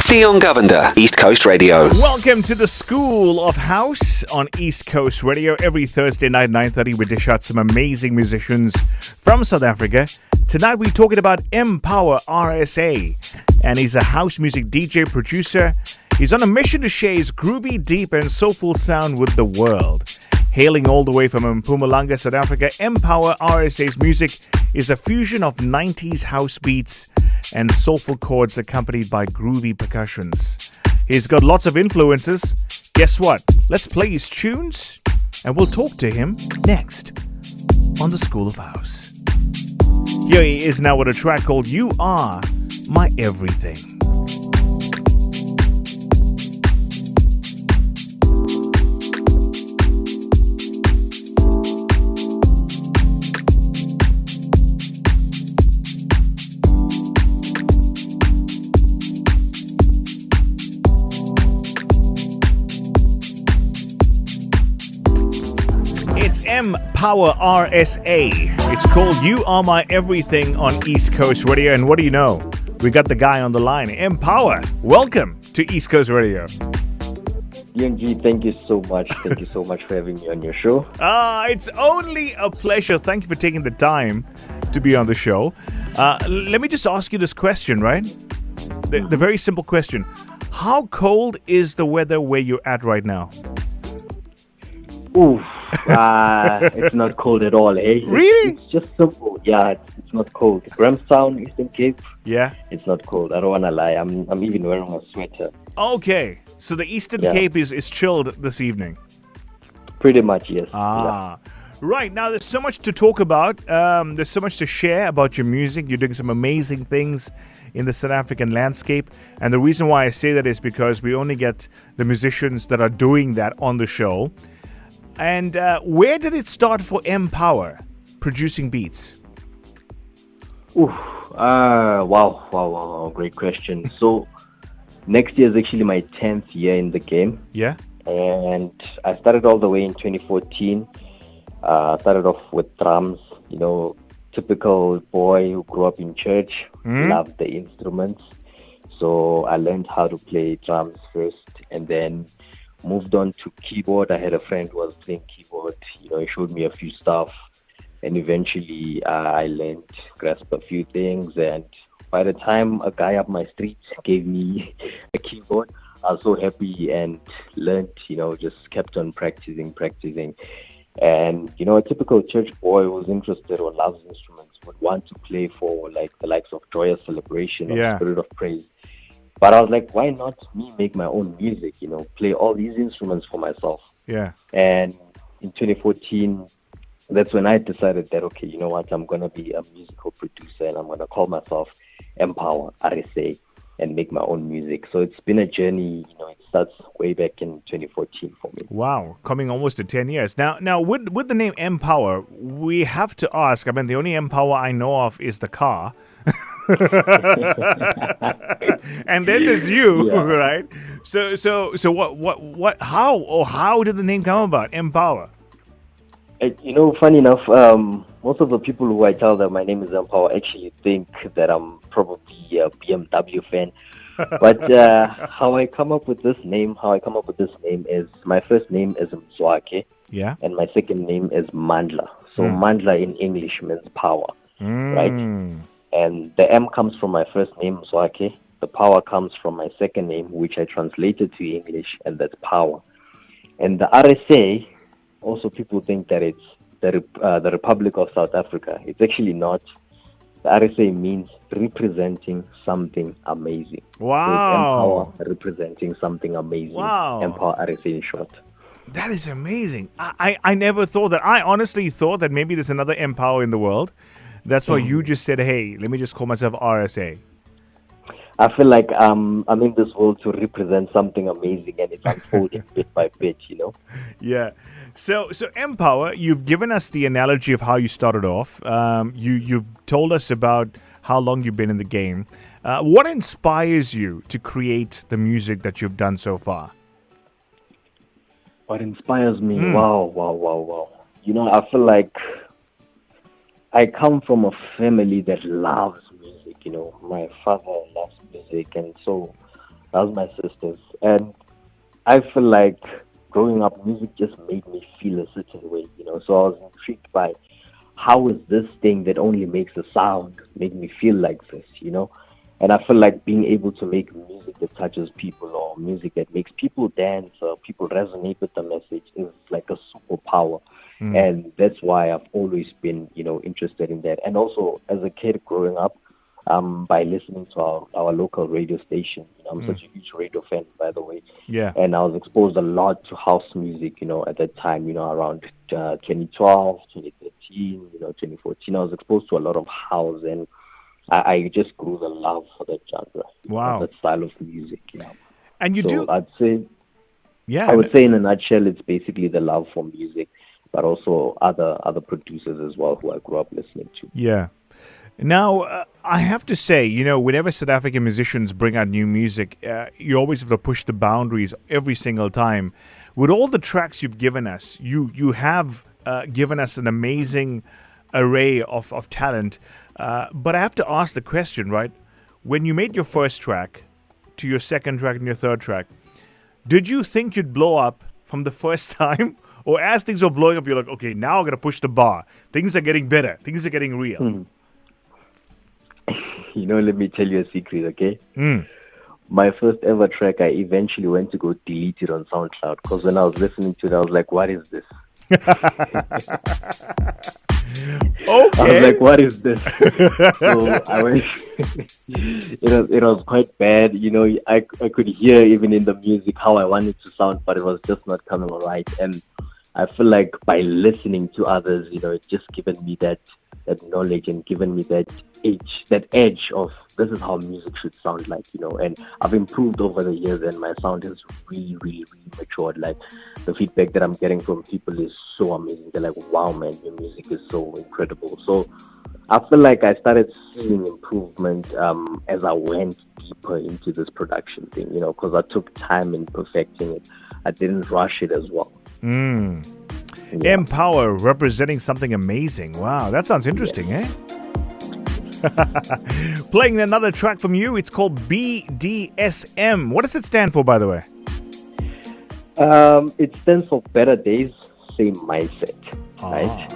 Deon Govender, East Coast Radio. Welcome to the School of House on East Coast Radio. Every Thursday night, 9:30, we dish out some amazing musicians from South Africa. Tonight, we're talking about M-Power RSA. And he's a house music DJ producer. He's on a mission to share his groovy, deep, and soulful sound with the world. Hailing all the way from Mpumalanga, South Africa, M-Power RSA's music is a fusion of 90s house beats and soulful chords accompanied by groovy percussions. He's got lots of influences. Guess what? Let's play his tunes and we'll talk to him next on the School of House. Here he is now with a track called You Are My Everything. It's M-Power RSA. It's called You Are My Everything on East Coast Radio. And what do you know? We got the guy on the line. M-Power, welcome to East Coast Radio. Deon, thank you so much. Thank you so much for having me on your show. It's only a pleasure. Thank you for taking the time to be on the show. Let me just ask you this question, right? The very simple question. How cold is the weather where you're at right now? Ooh, it's not cold at all, eh? Really? It's just simple. Yeah, it's not cold. Grahamstown, Eastern Cape. Yeah. It's not cold. I don't want to lie. I'm even wearing a sweater. Okay. So the Eastern Cape is chilled this evening. Pretty much, yes. Right. Now, there's so much to talk about. There's so much to share about your music. You're doing some amazing things in the South African landscape. And the reason why I say that is because we only get the musicians that are doing that on the show. And where did it start for M-Power producing beats? Wow. Great question. So next year is actually my 10th year in the game. Yeah. And I started all the way in 2014. Started off with drums, typical boy who grew up in church, loved the instruments. So I learned how to play drums first and then moved on to keyboard. I had a friend who was playing keyboard. He showed me a few stuff. And eventually I learned, grasped a few things. And by the time a guy up my street gave me a keyboard, I was so happy and learned, just kept on practicing. And, a typical church boy who's interested or loves instruments would want to play for like the likes of Joyous Celebration or Spirit of Praise. But I was like, why not me make my own music, play all these instruments for myself. Yeah. And in 2014, that's when I decided that, okay, you know what, I'm going to be a musical producer and I'm going to call myself M-Power RSA and make my own music. So it's been a journey, it starts way back in 2014 for me. Wow, coming almost to 10 years. Now with the name M-Power, we have to ask, the only M-Power I know of is the car. And then there's you, right? So how did the name come about, M-Power? Funny enough, most of the people who I tell that my name is M-Power actually think that I'm probably a BMW fan. But how I come up with this name is my first name is Mzwakhe. Yeah. And my second name is Mandla. So Mandla in English means power, right? And the M comes from my first name, Mzwakhe. The power comes from my second name, which I translated to English, and that's power. And the RSA, also people think that it's the Republic of South Africa. It's actually not. The RSA means representing something amazing. Wow. So it's M-Power representing something amazing. Wow. M-Power RSA in short. That is amazing. I never thought that. I honestly thought that maybe there's another M-Power in the world. That's why you just said, hey, let me just call myself RSA. I feel like I'm in this world to represent something amazing, and it's unfolding bit by bit, Yeah. So M-Power, you've given us the analogy of how you started off. You've told us about how long you've been in the game. What inspires you to create the music that you've done so far? What inspires me? Wow. I feel like I come from a family that loves music. My father loves music, and so That was my sister's. And I feel like growing up, music just made me feel a certain way, So I was intrigued by how is this thing that only makes a sound make me feel like this. And I feel like being able to make music that touches people or music that makes people dance or people resonate with the message is like a superpower. And that's why I've always been, interested in that. And also as a kid growing up, by listening to our local radio station. I'm such a huge radio fan, by the way. Yeah. And I was exposed a lot to house music, at that time, around 2012, 2013, 2014. I was exposed to a lot of house, and I just grew the love for that genre, Wow. that style of music. And you So do. I'd say, Yeah. I would say in a nutshell, it's basically the love for music, but also other producers as well who I grew up listening to. Yeah. Now, I have to say, whenever South African musicians bring out new music, you always have to push the boundaries every single time. With all the tracks you've given us, you have given us an amazing array of talent. But I have to ask the question, right? When you made your first track to your second track and your third track, did you think you'd blow up from the first time? Or as things were blowing up, you're like, okay, now I'm going to push the bar. Things are getting better. Things are getting real. Let me tell you a secret, okay? My first ever track, I eventually went to go delete it on SoundCloud because when I was listening to it, I was like, what is this? Okay. I was like, what is this? So I went, it was quite bad. I could hear even in the music how I wanted to sound, but it was just not coming right. And I feel like by listening to others, it's just given me that knowledge and given me that edge of this is how music should sound like, and I've improved over the years and my sound has really, really, really matured. Like the feedback that I'm getting from people is so amazing. They're like, wow, man, your music is so incredible. So I feel like I started seeing improvement as I went deeper into this production thing, because I took time in perfecting it. I didn't rush it as well. Yeah. M-Power representing something amazing. Wow, that sounds interesting, eh? Playing another track from you. It's called BDSM. What does it stand for, by the way? It stands for Better Days, Same Mindset. Right?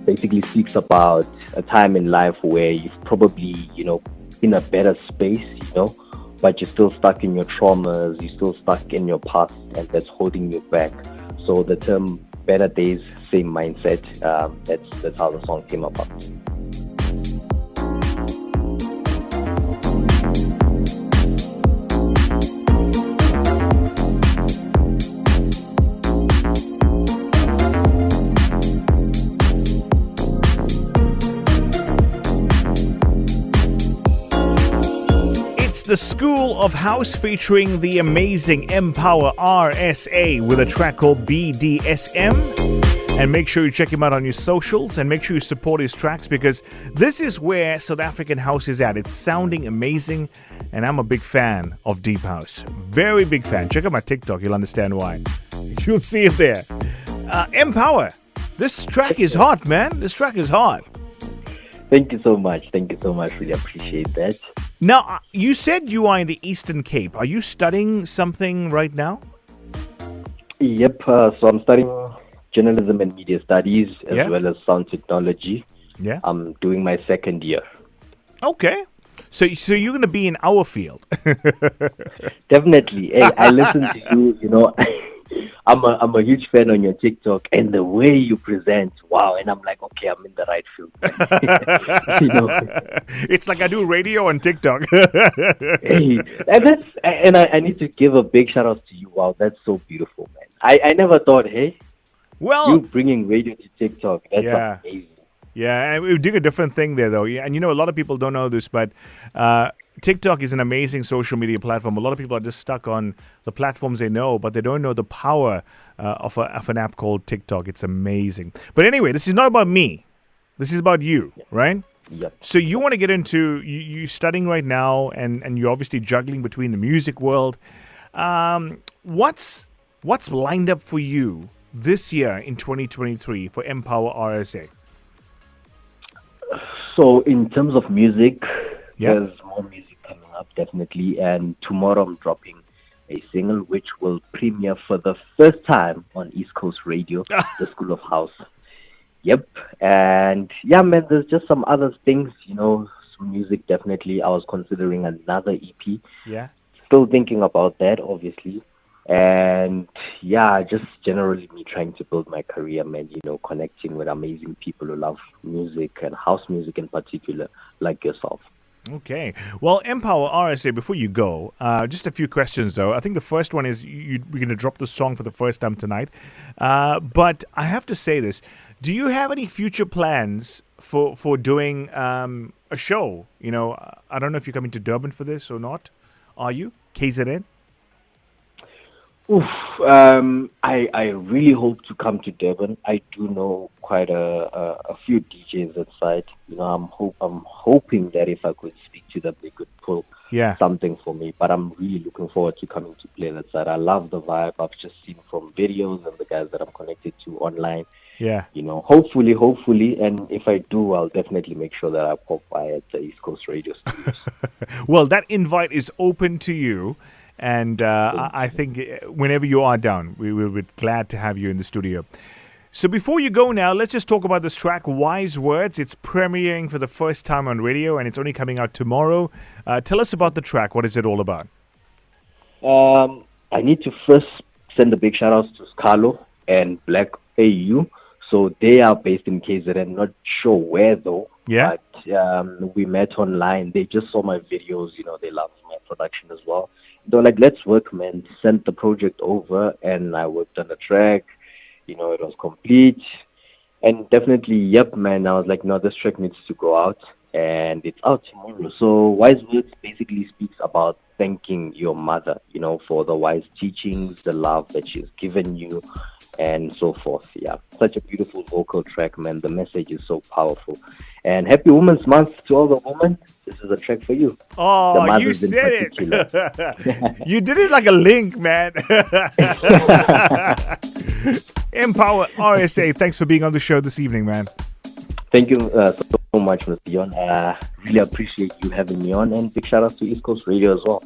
Basically speaks about a time in life where you've probably, in a better space, but you're still stuck in your traumas, you're still stuck in your past, and that's holding you back. So the term Better Days, Same Mindset, that's how the song came about. The School of House featuring the amazing M-Power RSA with a track called BDSM. And make sure you check him out on your socials and make sure you support his tracks because this is where South African house is at. It's sounding amazing and I'm a big fan of Deep House. Very big fan. Check out my TikTok. You'll understand why. You'll see it there. M-Power, this track is hot, man. This track is hot. Thank you so much. Really appreciate that. Now, you said you are in the Eastern Cape. Are you studying something right now? Yep. So I'm studying journalism and media studies as well as sound technology. Yeah. I'm doing my second year. Okay. So you're going to be in our field. Definitely. Hey, I listen to you, I'm a huge fan on your TikTok and the way you present. Wow, and I'm like, okay, I'm in the right field. It's like I do radio and TikTok. Hey, and I need to give a big shout out to you. Wow, that's so beautiful, man. I never thought, hey, you bringing radio to TikTok. That's amazing. Yeah, and we're doing a different thing there, though. Yeah, and a lot of people don't know this, but TikTok is an amazing social media platform. A lot of people are just stuck on the platforms they know, but they don't know the power of an app called TikTok. It's amazing. But anyway, this is not about me. This is about you, right? Yep. So you want to get into you studying right now, and you're obviously juggling between the music world. What's lined up for you this year in 2023 for M-Power RSA? So in terms of music, there's more music coming up definitely. And tomorrow I'm dropping a single which will premiere for the first time on East Coast Radio, the School of House. Yep. And yeah, man, there's just some other things, some music definitely. I was considering another EP. Yeah. Still thinking about that, obviously. And yeah, just generally me trying to build my career, man, connecting with amazing people who love music and house music in particular, like yourself. Okay. Well, M-Power RSA, before you go, just a few questions, though. I think the first one is we're going to drop the song for the first time tonight. But I have to say this. Do you have any future plans for doing a show? I don't know if you're coming to Durban for this or not. Are you? KZN? Oof, I really hope to come to Durban. I do know quite a few DJs outside. I'm hoping that if I could speak to them, they could pull something for me. But I'm really looking forward to coming to play that side. I love the vibe I've just seen from videos and the guys that I'm connected to online. Yeah. Hopefully, and if I do, I'll definitely make sure that I pop by at the East Coast Radio Studios. Well, that invite is open to you. And I think whenever you are down, we will be glad to have you in the studio. So before you go now, let's just talk about this track, Wise Words. It's premiering for the first time on radio, and it's only coming out tomorrow. Tell us about the track. What is it all about? I need to first send a big shout-out to Scalo and Black AU. So they are based in KZN. Not sure where, though. Yeah. But we met online. They just saw my videos. They love my production as well. They're like, let's work, man. Sent the project over, and I worked on the track. It was complete. And definitely, yep, man. I was like, no, this track needs to go out, and it's out tomorrow. So Wise Words basically speaks about thanking your mother, for the wise teachings, the love that she's given you, and so forth. Yeah, such a beautiful vocal track, man. The message is so powerful. And happy Women's Month to all the women. This is a track for you. Oh, you said it. You did it like a link, man. M-Power RSA, thanks for being on the show this evening, man. Thank you so much, Mr. Deon. Really appreciate you having me on. And big shout out to East Coast Radio as well.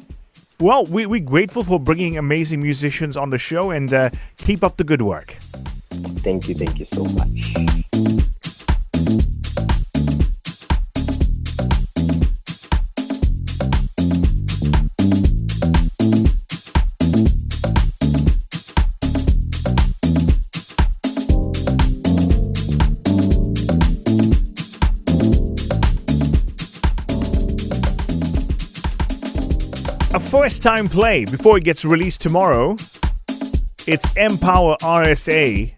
Well, we're grateful for bringing amazing musicians on the show, and keep up the good work. Thank you so much. A first-time play before it gets released tomorrow. It's M-Power RSA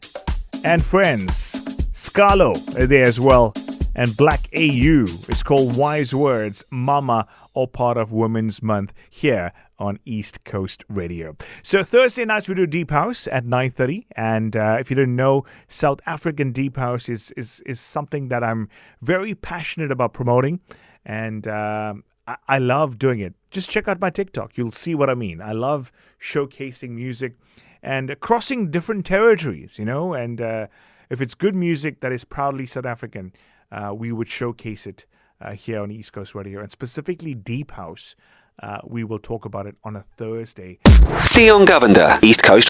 and friends. Scalo are there as well. And Black AU. It's called Wise Words, Mama, all part of Women's Month here on East Coast Radio. So Thursday nights we do Deep House at 9:30. And if you didn't know, South African Deep House is something that I'm very passionate about promoting. And I love doing it. Just check out my TikTok. You'll see what I mean. I love showcasing music and crossing different territories, and if it's good music that is proudly South African, we would showcase it here on East Coast Radio, and specifically Deep House. We will talk about it on a Thursday. Deon Govender, East Coast